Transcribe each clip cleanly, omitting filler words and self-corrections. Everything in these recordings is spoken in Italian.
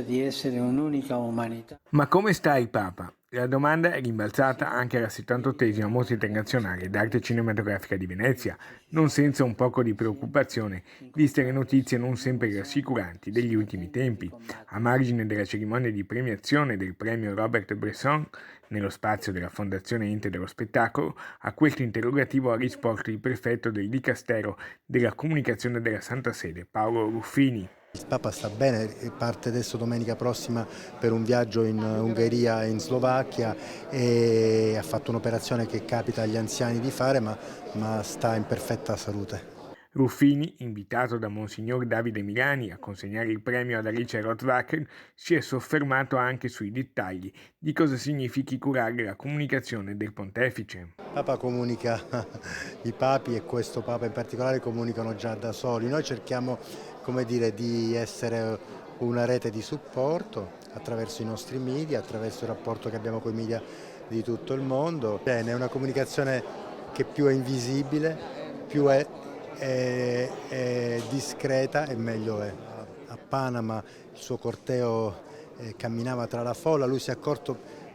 di essere un'unica umanità. Ma come sta il Papa? La domanda è rimbalzata anche alla 78esima Mostra Internazionale d'Arte Cinematografica di Venezia, non senza un poco di preoccupazione, viste le notizie non sempre rassicuranti degli ultimi tempi. A margine della cerimonia di premiazione del premio Robert Bresson, nello spazio della Fondazione Ente dello Spettacolo, a questo interrogativo ha risposto il prefetto del Dicastero della Comunicazione della Santa Sede, Paolo Ruffini. Il Papa sta bene, parte adesso domenica prossima per un viaggio in Ungheria e in Slovacchia e ha fatto un'operazione che capita agli anziani di fare, ma sta in perfetta salute. Ruffini, invitato da Monsignor Davide Milani a consegnare il premio ad Alice Rothwacker, si è soffermato anche sui dettagli di cosa significhi curare la comunicazione del pontefice. Il Papa comunica, i papi e questo Papa in particolare comunicano già da soli. Noi cerchiamo, come dire, di essere una rete di supporto attraverso i nostri media, attraverso il rapporto che abbiamo con i media di tutto il mondo. È una comunicazione che più è invisibile, più è discreta e meglio è. A Panama il suo corteo camminava tra la folla, lui si è accorto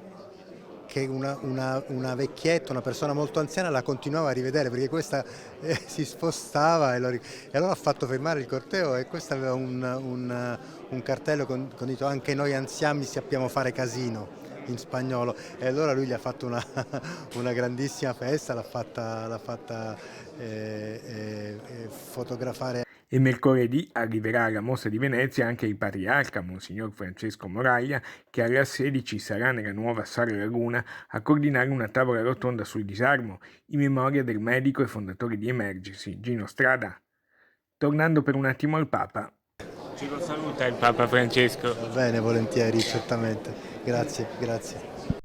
che una vecchietta, una persona molto anziana la continuava a rivedere perché questa si spostava e allora ha fatto fermare il corteo e questo aveva un cartello con dito anche noi anziani sappiamo fare casino in spagnolo e allora lui gli ha fatto una grandissima festa, l'ha fatta fotografare. E mercoledì arriverà alla Mostra di Venezia anche il patriarca, Monsignor Francesco Moraglia, che alle 16 sarà nella nuova Sala Laguna a coordinare una tavola rotonda sul disarmo, in memoria del medico e fondatore di Emergency, Gino Strada. Tornando per un attimo al Papa. Ce lo saluta il Papa Francesco. Va bene, volentieri, certamente. Grazie.